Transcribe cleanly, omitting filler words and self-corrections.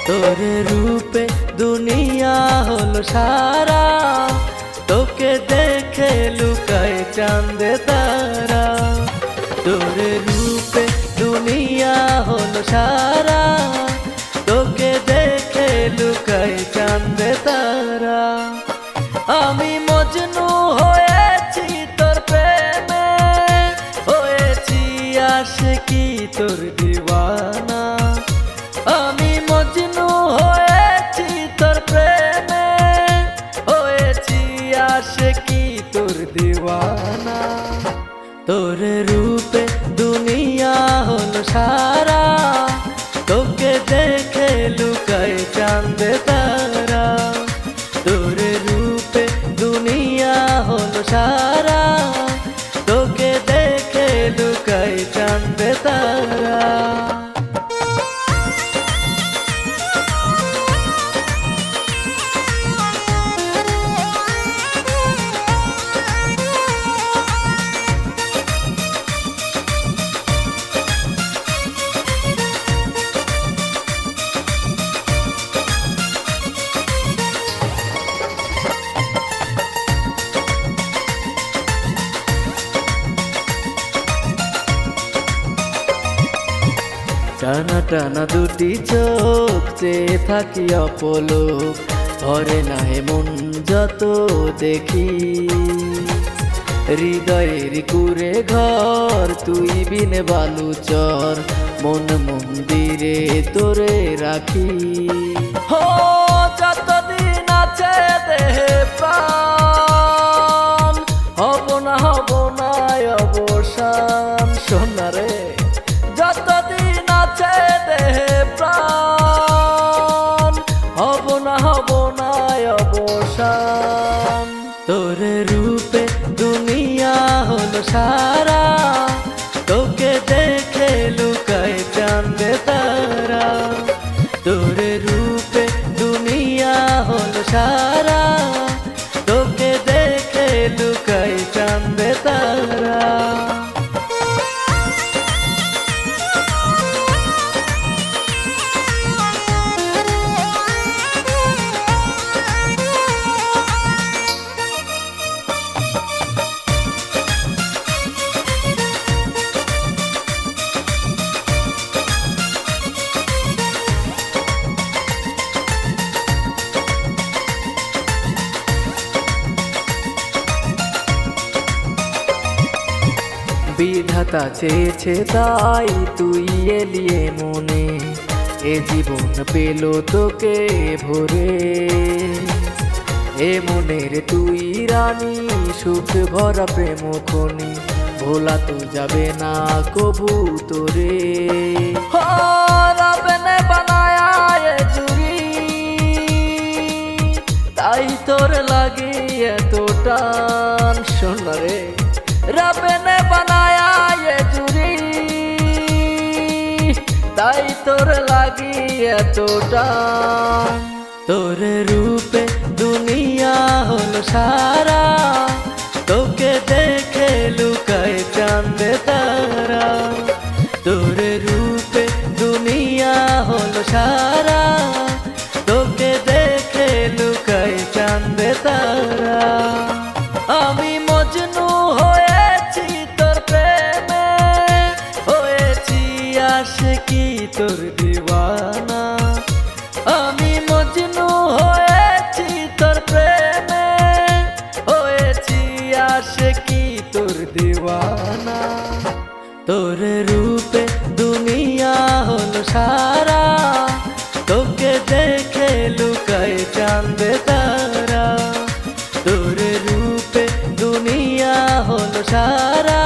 তোর রূপে দুনিয়া হলো সারা, তোকে দেখে লুকায় চাঁদ তারা। তোর রূপে দুনিয়া হলো সারা, তোকে দেখে লুকায় চাঁদ তারা। আমি মজনু হয়েছি তোর প্রেমে, হয়েছি আশিকি তোর দিওয়ানা। আমি মজনু হয়েছি তোর প্রেমে, হয়েছি আশিকি তোর দিওয়ানা। তোর রূপে দুনিয়া হলো সারা, তোকে দেখে লুকায় চাঁদ তারা। তোর রূপে দুনিয়া হলো সারা, তোকে দেখে লুকায় চাঁদ তারা। টানা টানা দুটি চোখ চেয়ে থাকি অপলোক, ভরে না মন যত দেখি। হৃদয়ের কুরে ঘর তুই বিনে বালুচর, মন মন্দিরে তোরে রাখি। হো যতদিন আছে দেহে প্রাণ, হব না অবসান সোনারে। যতদিন আছে দেহে প্রাণ, হব না অবসান। তোর রূপে দুনিয়া হলো সারা, তোকে দেখে লুকায় চাঁদ তারা। তোর রূপে দুনিয়া হলো সারা, তোকে দেখে লুকায় চাঁদ তারা। বিধাতা চেয়েছে তাই তুই এলিয়ে মনে, এ জীবন পেল তোকে ভরে। এ মনের তুই রানী, সুখ ভরা প্রেম খনি, ভোলা তো যাবে না কবু তোরে। রাবেনে বানায়া এ জুড়ি, তাই তোর লাগে এত টান সোনারে। রাবেনে বানায়া এ জুড়ি, তাই তোর লাগি এত টান। তোর রূপে দুনিয়া হলো সারা, তোকে দেখে লুকায় চাঁদ তারা। তোর রূপে দুনিয়া হলো সারা, তোকে দেখে লুকায় চাঁদ তারা। আমি মজনু হয়েছি তোর প্রেমে, হয়েছি আশিকি তোর দিওয়ানা। আমি মজনু হয়েছি তোর প্রেমে, হয়েছি আশিকি তোর দিওয়ানা। তোর রূপে দুনিয়া হলো সারা, তোকে দেখে লুকায় চাঁদ তারা। তোর রূপে দুনিয়া হলো সারা,